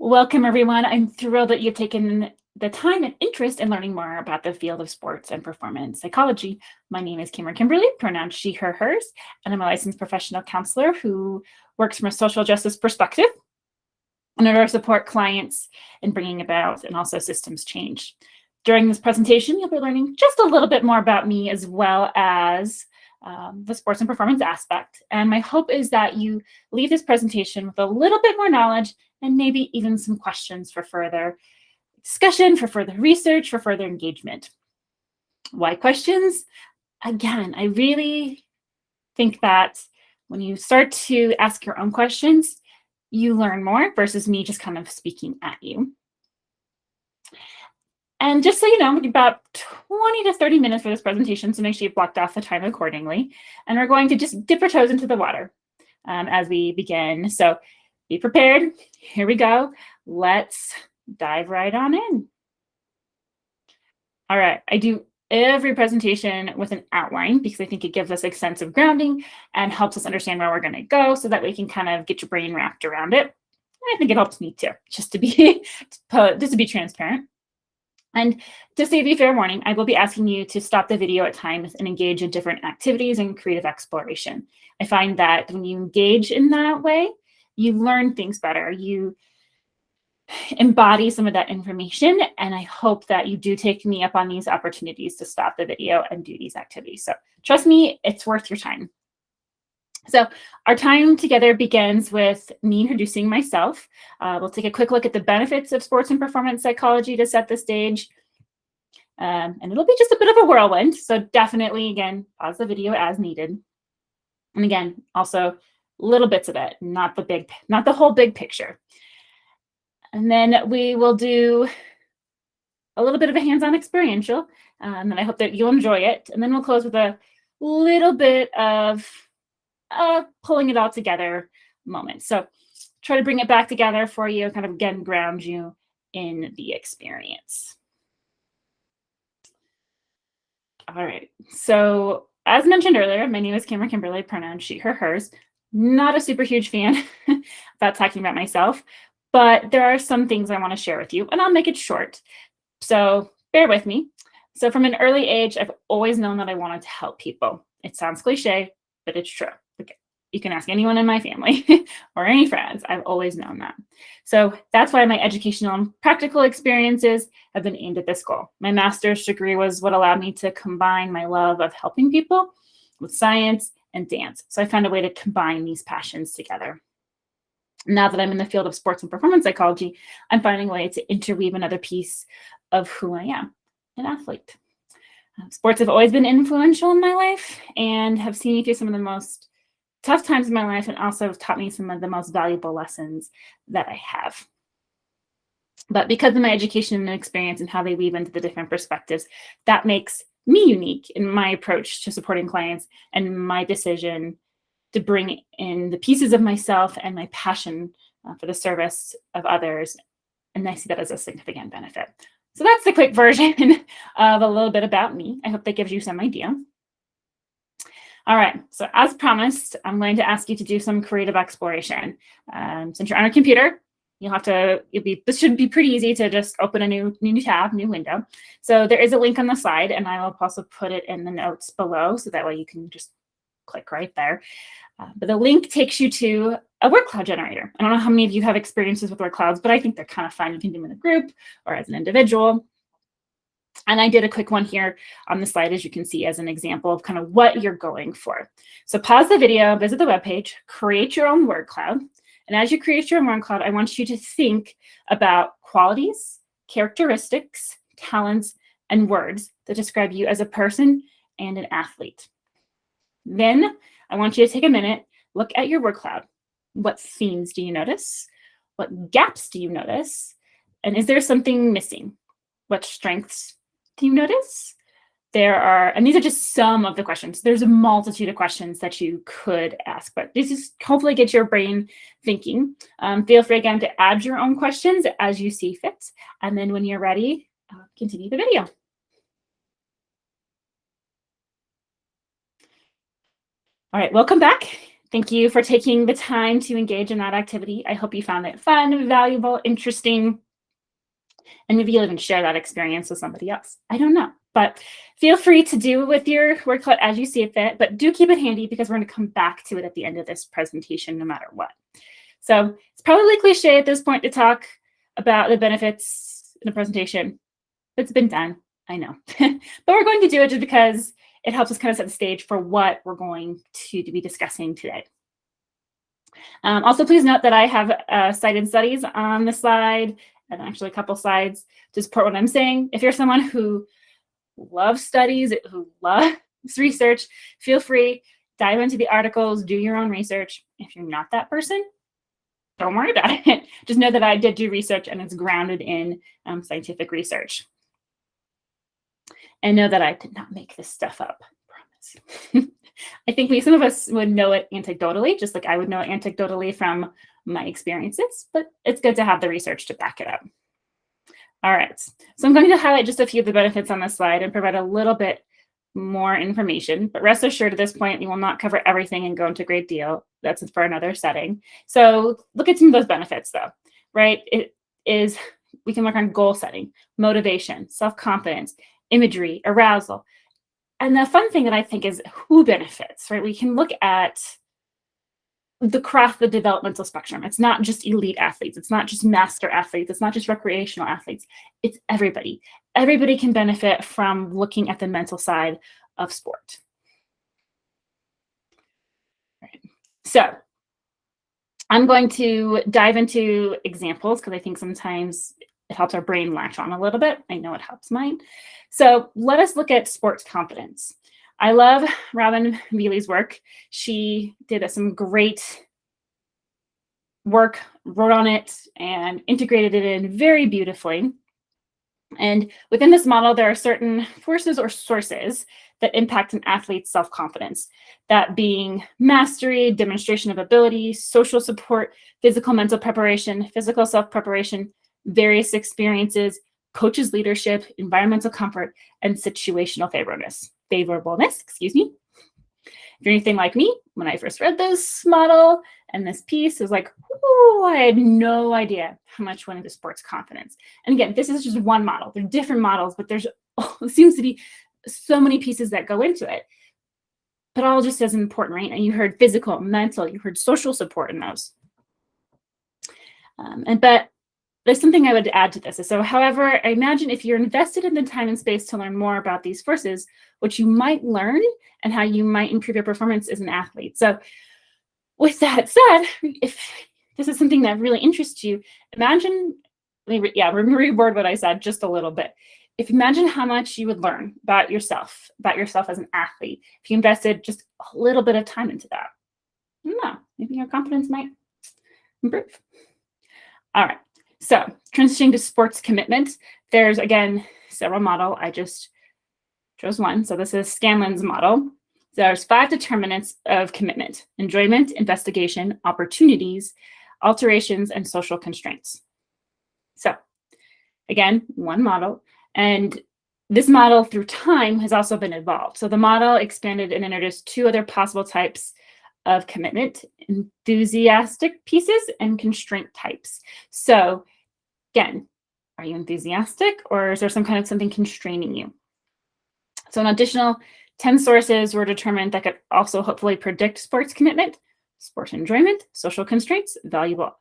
Welcome, everyone. I'm thrilled that you've taken the time and interest in learning more about the field of sports and performance psychology. My name is Kimberly, pronouns she, her, hers, and I'm a licensed professional counselor who works from a social justice perspective in order to support clients in bringing about and also systems change. During this presentation, you'll be learning just a little bit more about me as well as the sports and performance aspect. And my hope is that you leave this presentation with a little bit more knowledge and maybe even some questions for further discussion, for further research, for further engagement. Why questions? Again, I really think that when you start to ask your own questions, you learn more versus me just kind of speaking at you. And just so you know, about 20 to 30 minutes for this presentation, so make sure you've blocked off the time accordingly. And we're going to just dip our toes into the water as we begin. So be prepared. Here we go. Let's dive right on in. All right, I do every presentation with an outline because I think it gives us a sense of grounding and helps us understand where we're going to go so that we can kind of get your brain wrapped around it. And I think it helps me too, just to be transparent. And to save you fair warning, I will be asking you to stop the video at times and engage in different activities and creative exploration. I find that when you engage in that way, you learn things better. You embody some of that information, and I hope that you do take me up on these opportunities to stop the video and do these activities. So trust me, it's worth your time. So our time together begins with me introducing myself. We'll take a quick look at the benefits of sports and performance psychology to set the stage. And it'll be just a bit of a whirlwind. So definitely, again, pause the video as needed. And again, also little bits of it, not the whole big picture. And then we will do a little bit of a hands-on experiential. And I hope that you'll enjoy it. And then we'll close with a little bit of pulling it all together moment. So try to bring it back together for you, kind of again, ground you in the experience. All right. So as mentioned earlier, my name is Kimberly, pronouns she, her, hers. Not a super huge fan about talking about myself, but there are some things I want to share with you, and I'll make it short. So bear with me. So from an early age, I've always known that I wanted to help people. It sounds cliche, but it's true. Okay. You can ask anyone in my family or any friends. I've always known that. So that's why my educational and practical experiences have been aimed at this goal. My master's degree was what allowed me to combine my love of helping people with science and dance. So I found a way to combine these passions together. Now that I'm in the field of sports and performance psychology, I'm finding a way to interweave another piece of who I am, an athlete. Sports have always been influential in my life and have seen me through some of the most tough times in my life, and also have taught me some of the most valuable lessons that I have. But because of my education and experience and how they weave into the different perspectives, that makes me unique in my approach to supporting clients and my decision to bring in the pieces of myself and my passion for the service of others. And I see that as a significant benefit. So that's the quick version of a little bit about me. I hope that gives you some idea. All right, so as promised, I'm going to ask you to do some creative exploration. Since you're on a computer, this should be pretty easy to just open a new tab, new window. So there is a link on the slide, and I will also put it in the notes below, so that way you can just click right there. But the link takes you to a word cloud generator. I don't know how many of you have experiences with word clouds, but I think they're kind of fun. You can do them in a group or as an individual. And I did a quick one here on the slide, as you can see, as an example of kind of what you're going for. So pause the video, visit the webpage, create your own word cloud. And as you create your own word cloud, I want you to think about qualities, characteristics, talents, and words that describe you as a person and an athlete. Then I want you to take a minute, look at your word cloud. What themes do you notice? What gaps do you notice? And is there something missing? What strengths do you notice? And these are just some of the questions. There's a multitude of questions that you could ask, but this is hopefully get your brain thinking. Feel free again to add your own questions as you see fit. And then when you're ready, continue the video. All right, welcome back. Thank you for taking the time to engage in that activity. I hope you found it fun, valuable, interesting, and maybe you'll even share that experience with somebody else. I don't know, but feel free to do with your workload as you see it fit, but do keep it handy because we're going to come back to it at the end of this presentation no matter what. So it's probably cliche at this point to talk about the benefits in a presentation. It's been done, I know, but we're going to do it just because it helps us kind of set the stage for what we're going to be discussing today. Also, please note that I have cited studies on the slide, and actually a couple slides to support what I'm saying. If you're someone who loves studies, who loves research, feel free, dive into the articles, do your own research. If you're not that person, don't worry about it. Just know that I did do research and it's grounded in scientific research. And know that I did not make this stuff up, I promise. I think some of us would know it anecdotally, just like I would know it anecdotally from my experiences, but it's good to have the research to back it up. All right, so I'm going to highlight just a few of the benefits on this slide and provide a little bit more information, but rest assured at this point, we will not cover everything and go into a great deal. That's for another setting. So look at some of those benefits though, right? We can work on goal setting, motivation, self-confidence, imagery, arousal. And the fun thing that I think is who benefits, right? We can look at across the developmental spectrum. It's not just elite athletes. It's not just master athletes. It's not just recreational athletes. It's everybody. Everybody can benefit from looking at the mental side of sport. Right. So I'm going to dive into examples because I think sometimes it helps our brain latch on a little bit. I know it helps mine. So let us look at sports confidence. I love Robin Mealy's work. She did some great work, wrote on it, and integrated it in very beautifully. And within this model, there are certain forces or sources that impact an athlete's self-confidence, that being mastery, demonstration of ability, social support, physical mental preparation, physical self-preparation, various experiences, coach's leadership, environmental comfort, and situational favorableness, excuse me. If you're anything like me, when I first read this model and this piece, it was like, oh, I had no idea how much went into sports confidence. And again, this is just one model. There are different models, but it seems to be so many pieces that go into it. But all just as important, right? And you heard physical, mental, you heard social support in those. But there's something I would add to this. So however, I imagine if you're invested in the time and space to learn more about these forces, what you might learn and how you might improve your performance as an athlete. So with that said, if this is something that really interests you, imagine, reword what I said just a little bit. If you imagine how much you would learn about yourself as an athlete, if you invested just a little bit of time into that, I don't know, maybe your confidence might improve. All right. So transitioning to sports commitment, there's, again, several models. I just chose one. So this is Scanlon's model. There's 5 determinants of commitment: enjoyment, investigation, opportunities, alterations, and social constraints. So again, one model. And this model through time has also been evolved. So the model expanded and introduced 2 other possible types of commitment: enthusiastic pieces and constraint types. So again, are you enthusiastic, or is there something constraining you? So an additional 10 sources were determined that could also hopefully predict sports commitment: sport enjoyment, social constraints, valuable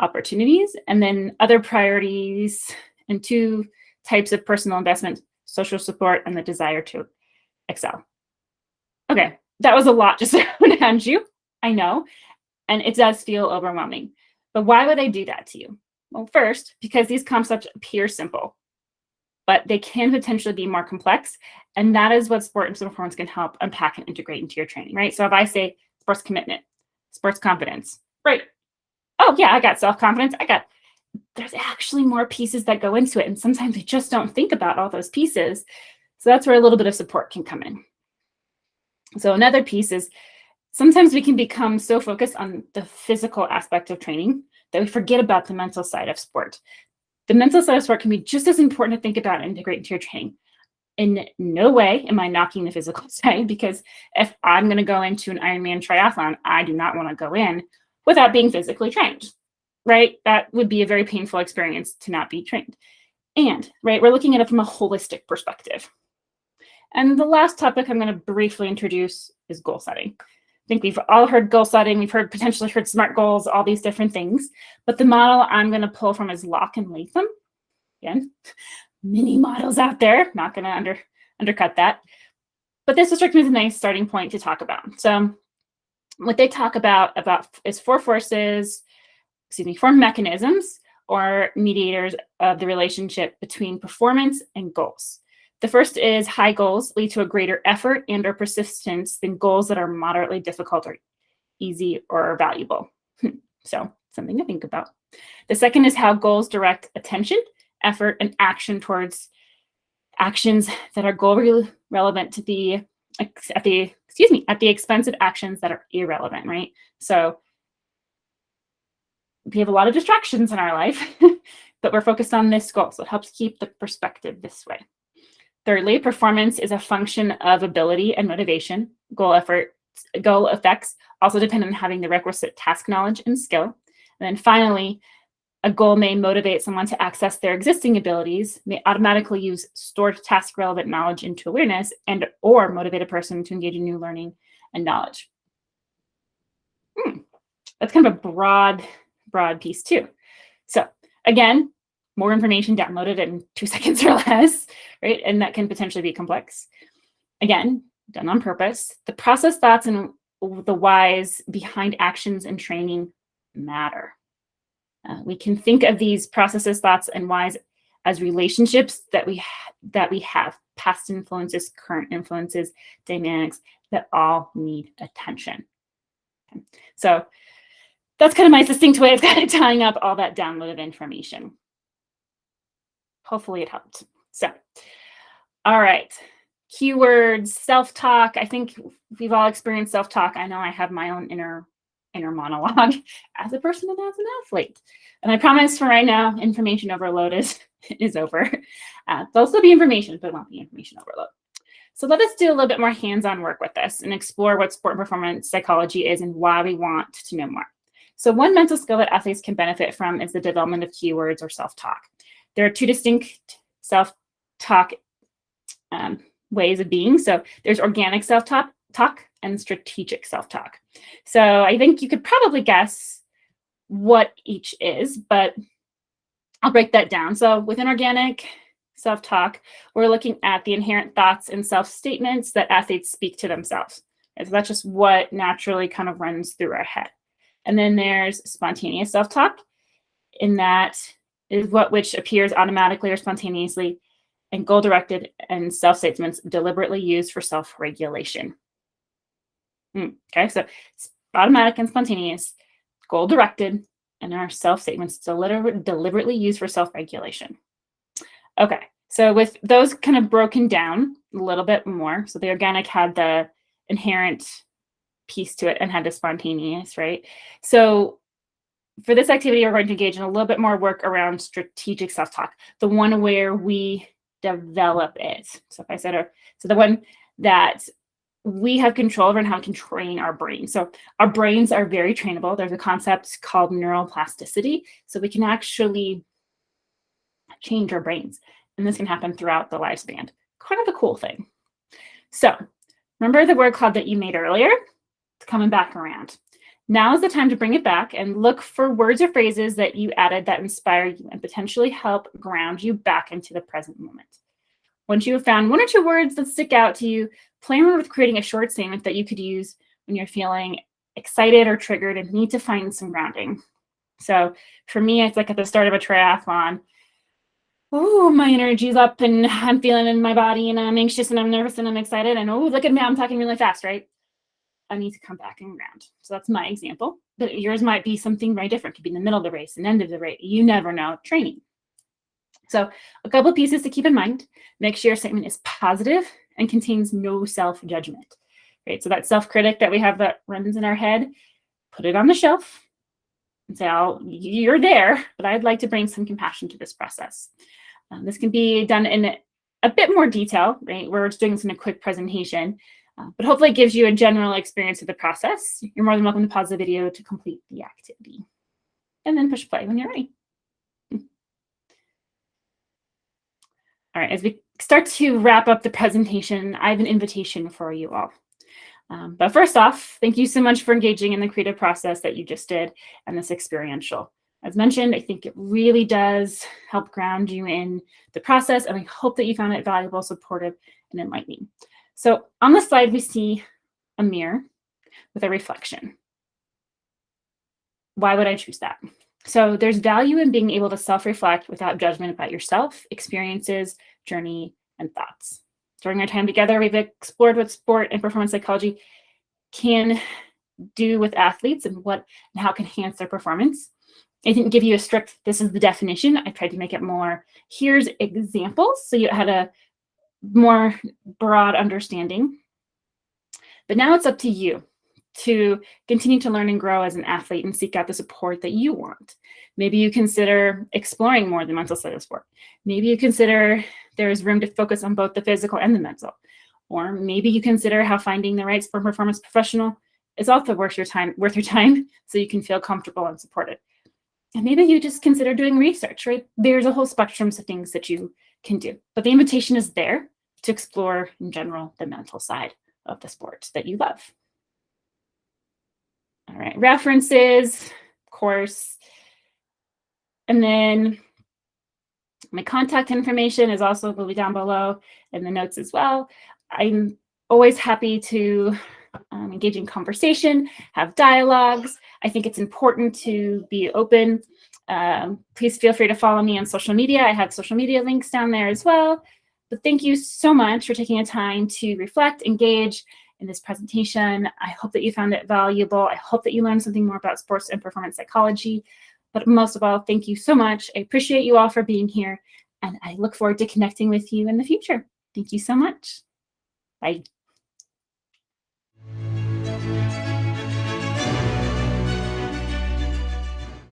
opportunities, and then other priorities, and 2 types of personal investment: social support and the desire to excel. Okay, that was a lot just to hand you, I know, and it does feel overwhelming. But why would I do that to you? Well, first, because these concepts appear simple, but they can potentially be more complex. And that is what sport and performance can help unpack and integrate into your training, right? So if I say sports commitment, sports confidence, right? Oh yeah, I got self-confidence. There's actually more pieces that go into it. And sometimes we just don't think about all those pieces. So that's where a little bit of support can come in. So another piece is sometimes we can become so focused on the physical aspect of training that we forget about the mental side of sport. The mental side of sport can be just as important to think about and integrate into your training. In no way am I knocking the physical side, because if I'm going to go into an Ironman triathlon, I do not want to go in without being physically trained, right? That would be a very painful experience to not be trained. And, right, we're looking at it from a holistic perspective. And the last topic I'm going to briefly introduce is goal setting. I think we've all heard goal setting. We've potentially heard SMART goals, all these different things. But the model I'm going to pull from is Locke and Latham. Again, many models out there. Not going to undercut that. But this struck me as a nice starting point to talk about. So what they talk about is four mechanisms or mediators of the relationship between performance and goals. The first is high goals lead to a greater effort and or persistence than goals that are moderately difficult or easy or valuable. So something to think about. The second is how goals direct attention, effort, and action towards actions that are goal relevant to the at the expense of actions that are irrelevant, right? So we have a lot of distractions in our life, but we're focused on this goal. So it helps keep the perspective this way. Thirdly, performance is a function of ability and motivation. Goal effects also depend on having the requisite task knowledge and skill. And then finally, a goal may motivate someone to access their existing abilities, may automatically use stored task relevant knowledge into awareness, and or motivate a person to engage in new learning and knowledge. That's kind of a broad piece too. So again, more information downloaded in 2 seconds or less, right? And that can potentially be complex. Again, done on purpose. The process, thoughts, and the whys behind actions and training matter. We can think of these processes, thoughts, and whys as relationships that we have, past influences, current influences, dynamics that all need attention. Okay. So that's kind of my succinct way of kind of tying up all that downloaded information. Hopefully it helped. So, all right. Keywords, self-talk. I think we've all experienced self-talk. I know I have my own inner monologue as a person and as an athlete. And I promise for right now, information overload is over. There'll still be information, but it won't be information overload. So let us do a little bit more hands-on work with this and explore what sport and performance psychology is and why we want to know more. So one mental skill that athletes can benefit from is the development of keywords or self-talk. There are 2 distinct self-talk ways of being. So there's organic self-talk and strategic self-talk. So I think you could probably guess what each is, but I'll break that down. So within organic self-talk, we're looking at the inherent thoughts and self-statements that athletes speak to themselves. And so that's just what naturally kind of runs through our head. And then there's spontaneous self-talk, in that is which appears automatically or spontaneously, and goal-directed and self-statements deliberately used for self-regulation. Okay, so it's automatic and spontaneous, goal-directed, and our self-statements deliberately used for self-regulation. Okay, so with those kind of broken down a little bit more, so the organic had the inherent piece to it and had the spontaneous, right? So for this activity, we're going to engage in a little bit more work around strategic self-talk, the one where we develop it. So if I said, so the one that we have control over and how we can train our brain. So our brains are very trainable. There's a concept called neuroplasticity. So we can actually change our brains. And this can happen throughout the lifespan. Kind of a cool thing. So remember the word cloud that you made earlier? It's coming back around. Now is the time to bring it back and look for words or phrases that you added that inspire you and potentially help ground you back into the present moment. Once you have found 1 or 2 words that stick out to you, play around with creating a short statement that you could use when you're feeling excited or triggered and need to find some grounding. So for me, it's like at the start of a triathlon. Oh, my energy's up and I'm feeling in my body and I'm anxious and I'm nervous and I'm excited. And oh, look at me, I'm talking really fast, right? I need to come back and ground. So that's my example. But yours might be something very different. It could be in the middle of the race, and end of the race. You never know. Training. So a couple of pieces to keep in mind. Make sure your statement is positive and contains no self-judgment. Right? So that self-critic that we have that runs in our head, put it on the shelf and say, oh, you're there, but I'd like to bring some compassion to this process. This can be done in a bit more detail, right? We're just doing this in a quick presentation, but hopefully it gives you a general experience of the process. You're more than welcome to pause the video to complete the activity. And then push play when you're ready. All right, as we start to wrap up the presentation, I have an invitation for you all. But first off, thank you so much for engaging in the creative process that you just did and this experiential. As mentioned, I think it really does help ground you in the process, and I hope that you found it valuable, supportive, and enlightening. So on the slide, we see a mirror with a reflection. Why would I choose that? So there's value in being able to self-reflect without judgment about yourself, experiences, journey, and thoughts. During our time together, we've explored what sport and performance psychology can do with athletes and how it can enhance their performance. I didn't give you a strict, this is the definition. I tried to make it more, here's examples, so you had a more broad understanding. But now it's up to you to continue to learn and grow as an athlete and seek out the support that you want. Maybe you consider exploring more the mental side of sport. Maybe you consider there's room to focus on both the physical and the mental. Or maybe you consider how finding the right sport performance professional is also worth your time, so you can feel comfortable and supported. And maybe you just consider doing research, right? There's a whole spectrum of things that you can do. But the invitation is there to explore, in general, the mental side of the sport that you love. All right, references, of course. And then my contact information is also will be down below in the notes as well. I'm always happy to engage in conversation, have dialogues. I think it's important to be open. Please feel free to follow me on social media. I have social media links down there as well. But thank you so much for taking the time to reflect, engage in this presentation. I hope that you found it valuable. I hope that you learned something more about sports and performance psychology. But most of all, thank you so much. I appreciate you all for being here, and I look forward to connecting with you in the future. Thank you so much. Bye.